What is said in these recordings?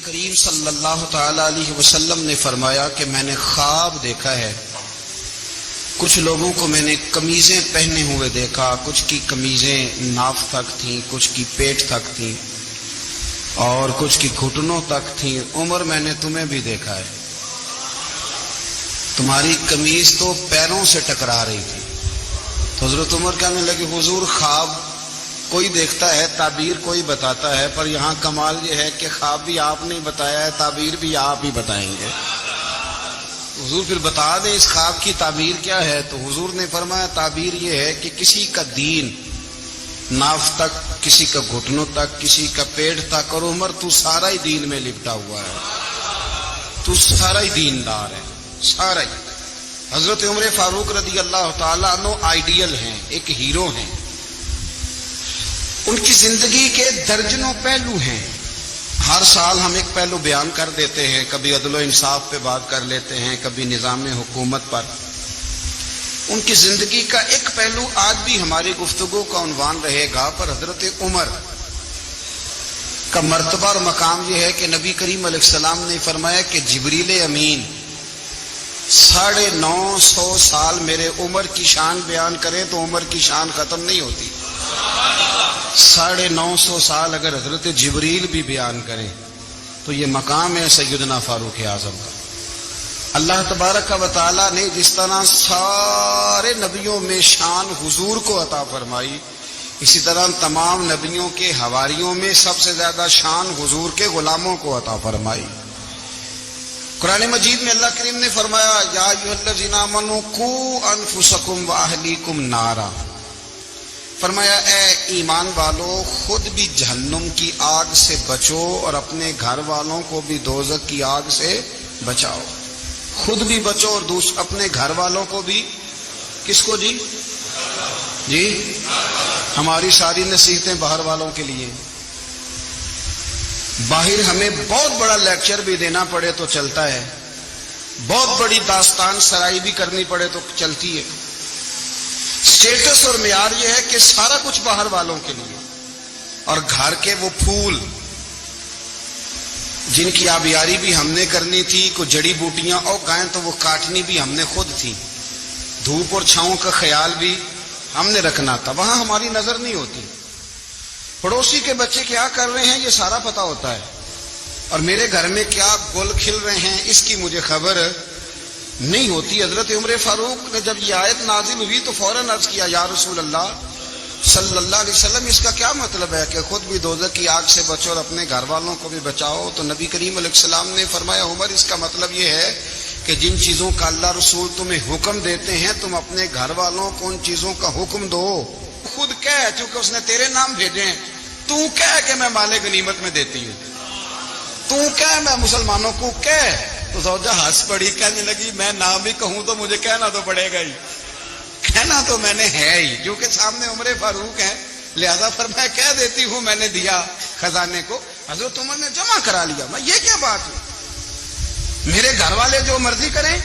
کریم صلی اللہ تعالی علیہ وسلم نے فرمایا کہ میں نے خواب دیکھا ہے، کچھ لوگوں کو میں نے قمیضیں پہنے ہوئے دیکھا، کچھ کی قمیضیں ناف تک تھیں، کچھ کی پیٹ تک تھیں اور کچھ کی گھٹنوں تک تھیں۔ عمر میں نے تمہیں بھی دیکھا ہے، تمہاری قمیض تو پیروں سے ٹکرا رہی تھی۔ تو حضرت عمر کہنے لگے حضور خواب کوئی دیکھتا ہے، تعبیر کوئی بتاتا ہے، پر یہاں کمال یہ ہے کہ خواب بھی آپ نے بتایا ہے، تعبیر بھی آپ ہی بتائیں گے۔ حضور پھر بتا دیں اس خواب کی تعبیر کیا ہے؟ تو حضور نے فرمایا تعبیر یہ ہے کہ کسی کا دین ناف تک، کسی کا گھٹنوں تک، کسی کا پیٹ تک، اور عمر تو سارا ہی دین میں لپٹا ہوا ہے، تو سارا ہی دیندار ہے، سارا ہی۔ حضرت عمر فاروق رضی اللہ تعالیٰ عنہ آئیڈیل ہیں، ایک ہیرو ہیں۔ ان کی زندگی کے درجنوں پہلو ہیں، ہر سال ہم ایک پہلو بیان کر دیتے ہیں، کبھی عدل و انصاف پہ بات کر لیتے ہیں، کبھی نظام حکومت پر۔ ان کی زندگی کا ایک پہلو آج بھی ہماری گفتگو کا عنوان رہے گا، پر حضرت عمر کا مرتبہ اور مقام یہ ہے کہ نبی کریم علیہ السلام نے فرمایا کہ جبریل امین 950 سال میرے عمر کی شان بیان کرے تو عمر کی شان ختم نہیں ہوتی۔ 950 سال اگر حضرت جبریل بھی بیان کریں تو یہ مقام ہے سیدنا فاروق اعظم کا۔ اللہ تبارک و تعالیٰ نے جس طرح سارے نبیوں میں شان حضور کو عطا فرمائی، اسی طرح تمام نبیوں کے حواریوں میں سب سے زیادہ شان حضور کے غلاموں کو عطا فرمائی۔ قرآن مجید میں اللہ کریم نے فرمایا یا ایھا الذین آمنوا قوا انفسکم واہلیکم نارا، فرمایا اے ایمان والو خود بھی جہنم کی آگ سے بچو اور اپنے گھر والوں کو بھی دوزخ کی آگ سے بچاؤ۔ خود بھی بچو اور اپنے گھر والوں کو بھی۔ کس کو جی؟ جی ہماری ساری نصیحتیں باہر والوں کے لیے۔ باہر ہمیں بہت بڑا لیکچر بھی دینا پڑے تو چلتا ہے، بہت بڑی داستان سرائی بھی کرنی پڑے تو چلتی ہے۔ سٹیٹس اور معیار یہ ہے کہ سارا کچھ باہر والوں کے لیے، اور گھر کے وہ پھول جن کی آبیاری بھی ہم نے کرنی تھی، کوئی جڑی بوٹیاں اور گائیں تو وہ کاٹنی بھی ہم نے خود تھی، دھوپ اور چھاؤں کا خیال بھی ہم نے رکھنا تھا، وہاں ہماری نظر نہیں ہوتی۔ پڑوسی کے بچے کیا کر رہے ہیں یہ سارا پتہ ہوتا ہے، اور میرے گھر میں کیا گل کھل رہے ہیں اس کی مجھے خبر نہیں ہوتی۔ حضرت عمر فاروق نے جب یہ آیت نازل ہوئی تو فوراً عرض کیا یا رسول اللہ صلی اللہ علیہ وسلم اس کا کیا مطلب ہے کہ خود بھی دوزخ کی آگ سے بچو اور اپنے گھر والوں کو بھی بچاؤ؟ تو نبی کریم علیہ السلام نے فرمایا عمر اس کا مطلب یہ ہے کہ جن چیزوں کا اللہ رسول تمہیں حکم دیتے ہیں تم اپنے گھر والوں کو ان چیزوں کا حکم دو۔ خود کہہ، چونکہ اس نے تیرے نام بھیجے ہیں، تو کہہ کہ میں مال غنیمت میں دیتی ہوں، تو کہہ میں مسلمانوں کو کہہ۔ تو زوجہ ہنس پڑی، کہنے لگی میں نہ بھی کہوں تو مجھے کہنا تو پڑے گا ہی، کہنا تو میں نے ہے ہی، کیونکہ سامنے عمر فاروق ہے، لہذا فرمایا کہہ دیتی ہوں میں نے دیا خزانے کو۔ حضرت عمر نے جمع کرا لیا، میں یہ کیا بات ہے، میرے گھر والے جو مرضی کریں،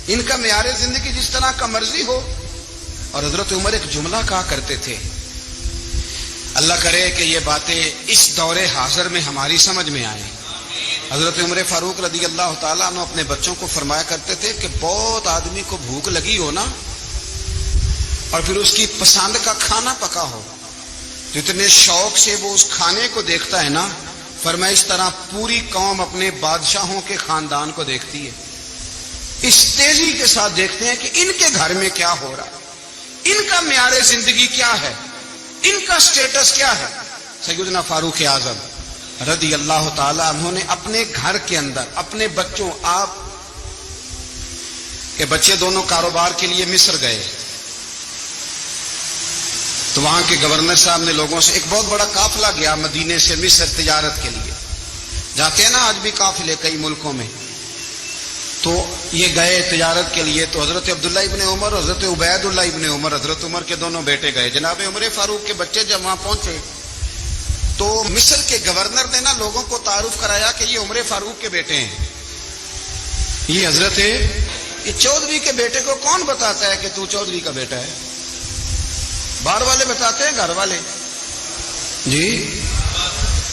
ان کا معیار زندگی جس طرح کا مرضی ہو۔ اور حضرت عمر ایک جملہ کہا کرتے تھے، اللہ کرے کہ یہ باتیں اس دور حاضر میں ہماری سمجھ میں آئیں۔ حضرت عمر فاروق رضی اللہ تعالیٰ عنہ اپنے بچوں کو فرمایا کرتے تھے کہ بہت آدمی کو بھوک لگی ہو نا، اور پھر اس کی پسند کا کھانا پکا ہو، جتنے شوق سے وہ اس کھانے کو دیکھتا ہے نا، فرمایا اس طرح پوری قوم اپنے بادشاہوں کے خاندان کو دیکھتی ہے، اس تیزی کے ساتھ دیکھتے ہیں کہ ان کے گھر میں کیا ہو رہا ہے، ان کا معیار زندگی کیا ہے، ان کا سٹیٹس کیا ہے۔ سیدنا فاروق اعظم رضی اللہ تعالی عنہ نے اپنے گھر کے اندر اپنے بچوں، آپ کے بچے دونوں کاروبار کے لیے مصر گئے، تو وہاں کے گورنر صاحب نے لوگوں سے، ایک بہت بڑا قافلہ گیا مدینے سے مصر تجارت کے لیے، جاتے ہیں نا آج بھی قافلے کئی ملکوں میں، تو یہ گئے تجارت کے لیے۔ تو حضرت عبداللہ ابن عمر، حضرت عبید اللہ ابن عمر، حضرت عمر کے دونوں بیٹے گئے۔ جناب عمر فاروق کے بچے جب وہاں پہنچے تو مصر کے گورنر نے نا لوگوں کو تعارف کرایا کہ یہ عمر فاروق کے بیٹے ہیں، یہ حضرت یہ چودھری کے بیٹے کو کون بتاتا ہے کہ تو چودھری کا بیٹا ہے؟ باہر والے بتاتے ہیں، گھر والے جی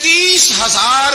30,000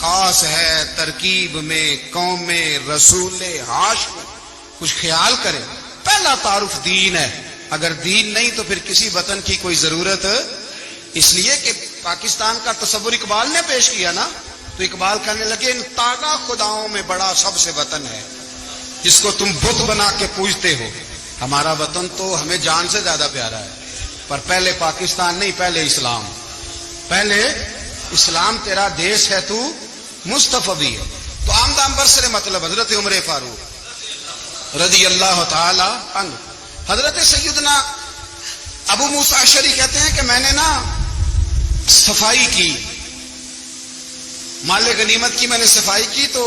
خاص ہے ترکیب میں قوم رسول ہاشم. کچھ خیال کرے. پہلا تعارف دین ہے. اگر دین نہیں تو پھر کسی وطن کی کوئی ضرورت. اس لیے کہ پاکستان کا تصور اقبال نے پیش کیا نا, تو اقبال کہنے لگے ان تازہ خداؤں میں بڑا سب سے وطن ہے جس کو تم بت بنا کے پوجتے ہو. ہمارا وطن تو ہمیں جان سے زیادہ پیارا ہے, پر پہلے پاکستان نہیں, پہلے اسلام. پہلے اسلام تیرا دیش ہے, تو مصطفی ہے. تو آمدام برسر مطلب حضرت عمر فاروق رضی اللہ تعالی عنہ. حضرت سیدنا ابو موسیٰ اشعری کہتے ہیں کہ میں نے نا صفائی کی, مال غنیمت کی میں نے صفائی کی, تو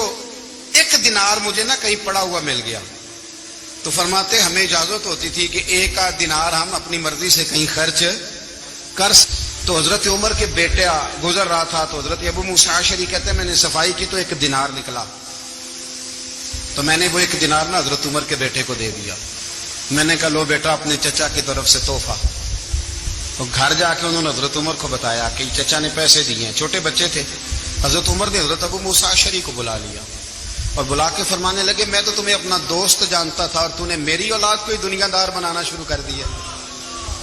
1 دینار مجھے نا کہیں پڑا ہوا مل گیا. تو فرماتے ہمیں اجازت ہوتی تھی کہ 1 دینار ہم اپنی مرضی سے کہیں خرچ کر. تو حضرت عمر کے بیٹا گزر رہا تھا, تو حضرت ابو موسیٰ اشعری کہتے ہیں میں نے صفائی کی تو 1 دینار نکلا, تو میں نے وہ 1 دینار نا حضرت عمر کے بیٹے کو دے دیا. میں نے کہا لو بیٹا اپنے چچا کی طرف سے تحفہ. تو گھر جا کے انہوں نے حضرت عمر کو بتایا کہ چچا نے پیسے دیے ہیں. چھوٹے بچے تھے. حضرت عمر نے حضرت ابو موسیٰ اشعری کو بلا لیا اور بلا کے فرمانے لگے میں تو تمہیں اپنا دوست جانتا تھا اور تو نے میری اولاد کو ہی دنیا دار بنانا شروع کر دیا.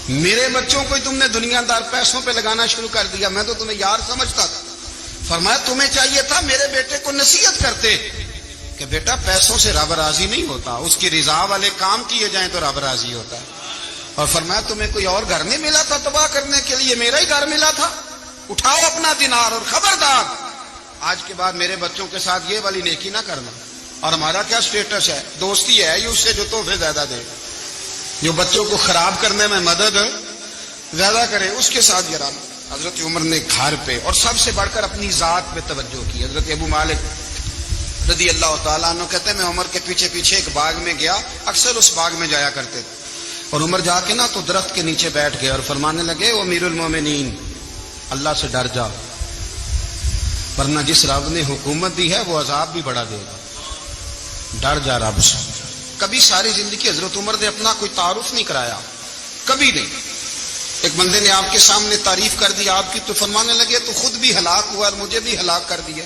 میرے بچوں کو ہی تم نے دنیا دار پیسوں پہ لگانا شروع کر دیا. میں تو تمہیں یار سمجھتا تھا. فرمایا تمہیں چاہیے تھا میرے بیٹے کو نصیحت کرتے کہ بیٹا پیسوں سے رب راضی نہیں ہوتا, اس کی رضا والے کام کیے جائیں تو رب راضی ہوتا ہے. اور فرمایا تمہیں کوئی اور گھر نہیں ملا تھا تباہ کرنے کے لیے, میرا ہی گھر ملا تھا. اٹھاؤ اپنا دینار اور خبردار آج کے بعد میرے بچوں کے ساتھ یہ والی نیکی نہ کرنا. اور ہمارا کیا سٹیٹس ہے, دوستی ہے اس سے جو تحفے زیادہ دے, جو بچوں کو خراب کرنے میں مدد زیادہ کرے, اس کے ساتھ گرانا. حضرت عمر نے گھر پہ اور سب سے بڑھ کر اپنی ذات پہ توجہ کی. حضرت ابو مالک رضی اللہ تعالیٰ عنہ کہتے ہیں میں عمر کے پیچھے پیچھے ایک باغ میں گیا, اکثر اس باغ میں جایا کرتے تھے. اور عمر جا کے نا تو درخت کے نیچے بیٹھ گئے اور فرمانے لگے وہ امیر المومنین اللہ سے ڈر جا, ورنہ جس رب نے حکومت دی ہے وہ عذاب بھی بڑا دے گا. ڈر جا رب سے. کبھی ساری زندگی حضرت عمر نے اپنا کوئی تعارف نہیں کرایا, کبھی نہیں. ایک بندے نے آپ کے سامنے تعریف کر دی آپ کی, تو فرمانے لگے تو خود بھی ہلاک ہوا اور مجھے بھی ہلاک کر دیا.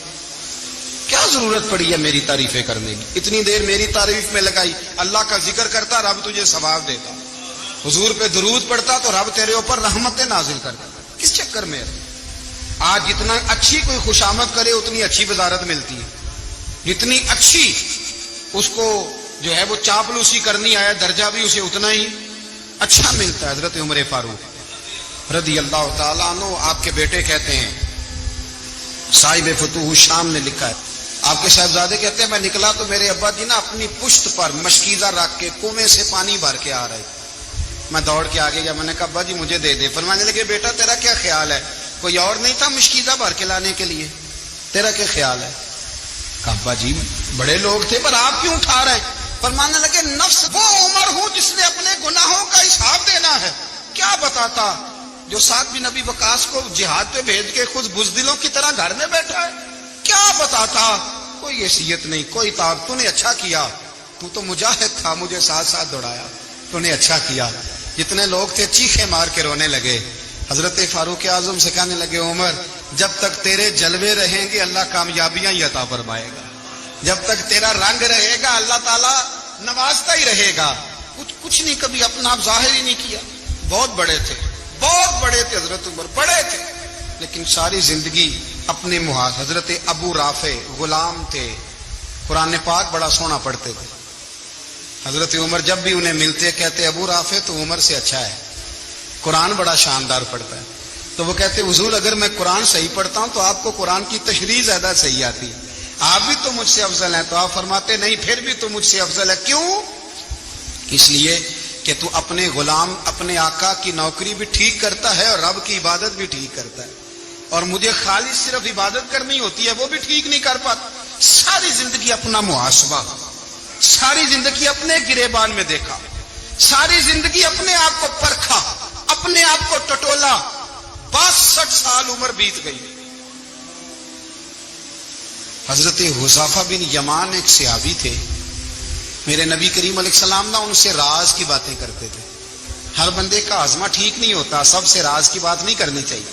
کیا ضرورت پڑی ہے میری تعریفیں کرنے کی, اتنی دیر میری تعریف میں لگائی. اللہ کا ذکر کرتا رب تجھے ثواب دیتا, حضور پہ درود پڑتا تو رب تیرے اوپر رحمتیں نازل کرتا. کس چکر میں ہے؟ آج جتنا اچھی کوئی خوشامد کرے اتنی اچھی وزارت ملتی ہے, جتنی اچھی اس کو جو ہے وہ چاپلوسی کرنی آیا درجہ بھی اسے اتنا ہی اچھا ملتا ہے. حضرت عمر فاروق رضی اللہ تعالیٰ عنہ آپ کے بیٹے کہتے ہیں, صاحب فتوح الشام نے لکھا ہے, آپ کے صاحبزادے کہتے ہیں میں نکلا تو میرے ابا جی نا اپنی پشت پر مشکیزہ رکھ کے کنویں سے پانی بھر کے آ رہے. میں دوڑ کے آگے گیا, میں نے کہا ابا جی مجھے دے دے. فرمانے لگے بیٹا تیرا کیا خیال ہے, کوئی اور نہیں تھا مشکیزہ بھر کے لانے کے لیے, تیرا کیا خیال ہے؟ کہا ابا جی بڑے لوگ تھے پر آپ کیوں اٹھا رہے ہیں؟ فرمانے لگے نفس وہ عمر ہوں جس نے اپنے گناہوں کا حساب دینا ہے. کیا بتاتا جو سعد بن ابی وقاص کو جہاد پہ بھیج کے خود بزدلوں کی طرح گھر میں بیٹھا ہے, کیا بتاتا؟ کوئی حیثیت نہیں, کوئی تعارف. تو نے اچھا کیا, تو مجاہد تھا, مجھے ساتھ ساتھ دوڑایا, تو نے اچھا کیا. جتنے لوگ تھے چیخے مار کے رونے لگے. حضرت فاروق اعظم سے کہنے لگے عمر جب تک تیرے جلوے رہیں گے اللہ کامیابیاں ہی عطا فرمائے گا, جب تک تیرا رنگ رہے گا اللہ تعالیٰ نوازتا ہی رہے گا. کچھ نہیں, کبھی اپنا آپ ظاہر ہی نہیں کیا. بہت بڑے تھے, بہت بڑے تھے حضرت عمر, بڑے تھے, لیکن ساری زندگی اپنے محاذ. حضرت ابو رافع غلام تھے, قرآن پاک بڑا سونا پڑھتے تھے. حضرت عمر جب بھی انہیں ملتے کہتے ابو رافع تو عمر سے اچھا ہے, قرآن بڑا شاندار پڑھتا ہے. تو وہ کہتے حضور اگر میں قرآن صحیح پڑھتا ہوں تو آپ کو قرآن کی تشریح زیادہ صحیح آتی, آپ بھی تو مجھ سے افضل ہیں. تو آپ فرماتے نہیں پھر بھی تو مجھ سے افضل ہے. کیوں؟ اس لیے کہ تو اپنے غلام اپنے آقا کی نوکری بھی ٹھیک کرتا ہے اور رب کی عبادت بھی ٹھیک کرتا ہے, اور مجھے خالص صرف عبادت کرنی ہوتی ہے وہ بھی ٹھیک نہیں کر پاتا. ساری زندگی اپنا محاسبہ, ساری زندگی اپنے گریبان میں دیکھا, ساری زندگی اپنے آپ کو پرکھا, اپنے آپ کو ٹٹولا. 62 سال عمر بیت گئی. حضرت حذیفہ بن یمان ایک صحابی تھے, میرے نبی کریم علیہ السلام نا ان سے راز کی باتیں کرتے تھے. ہر بندے کا ہاضمہ ٹھیک نہیں ہوتا, سب سے راز کی بات نہیں کرنی چاہیے.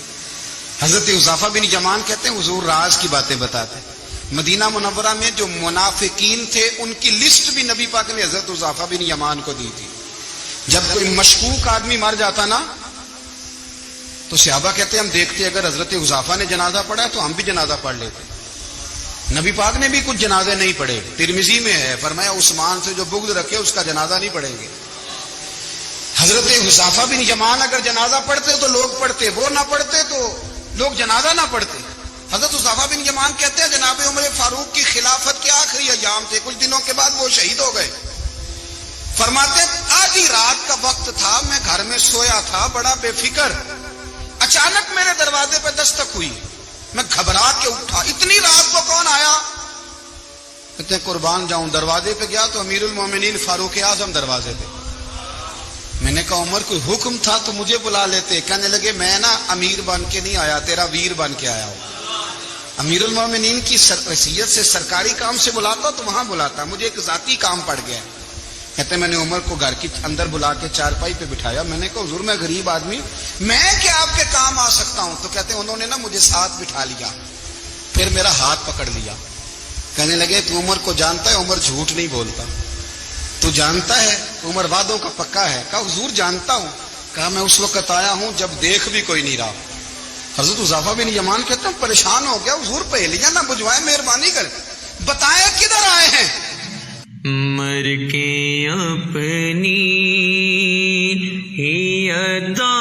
حضرت حذیفہ بن یمان کہتے ہیں حضور راز کی باتیں بتاتے ہیں. مدینہ منورہ میں جو منافقین تھے ان کی لسٹ بھی نبی پاک نے حضرت حذیفہ بن یمان کو دی تھی. جب کوئی مشکوک آدمی مر جاتا نا تو صحابہ کہتے ہیں ہم دیکھتے اگر حضرت حذیفہ نے جنازہ پڑھا تو ہم بھی جنازہ پڑھ لیتے. نبی پاک نے بھی کچھ جنازے نہیں پڑھے. ترمذی میں ہے فرمایا عثمان سے جو بغض رکھے اس کا جنازہ نہیں پڑھیں گے. حضرت حذیفہ بن یمان اگر جنازہ پڑھتے تو لوگ پڑھتے, وہ نہ پڑھتے تو لوگ جنازہ نہ پڑھتے. حضرت حذیفہ بن یمان کہتے ہیں جناب عمر فاروق کی خلافت کے آخری ایام تھے, کچھ دنوں کے بعد وہ شہید ہو گئے. فرماتے آدھی رات کا وقت تھا, میں گھر میں سویا تھا بڑا بے فکر, اچانک میرے دروازے پہ دستک ہوئی, میں گھبرا کے اٹھا, اتنی رات کو کون آیا؟ کہتے ہیں قربان جاؤں, دروازے پہ گیا تو امیر المومنین فاروق اعظم دروازے پہ. میں نے کہا عمر کوئی حکم تھا تو مجھے بلا لیتے. کہنے لگے میں نا امیر بن کے نہیں آیا, تیرا ویر بن کے آیا ہوں. امیر المومنین کی حیثیت سے سرکاری کام سے بلاتا تو وہاں بلاتا, مجھے ایک ذاتی کام پڑ گیا. کہتے میں نے عمر کو گھر کی اندر بلا کے چارپائی پہ بٹھایا. میں نے کہا حضور میں غریب آدمی, میں کیا آپ کے کام آ سکتا ہوں؟ تو کہتے ہیں انہوں نے نا مجھے ساتھ بٹھا لیا, پھر میرا ہاتھ پکڑ لیا. کہنے لگے تو عمر کو جانتا ہے؟ عمر جھوٹ نہیں بولتا. تو جانتا ہے؟ عمر وعدوں کا پکا ہے. کہا حضور جانتا ہوں. کہا میں اس وقت آیا ہوں جب دیکھ بھی کوئی نہیں رہا. حضرت حذیفہ بن یمان کہتے ہیں پریشان ہو گیا, حضور پہلیاں نہ بجھوائے, مہربانی کر بتائیں کدھر آئے ہیں. مر کے اپنی ہی ادا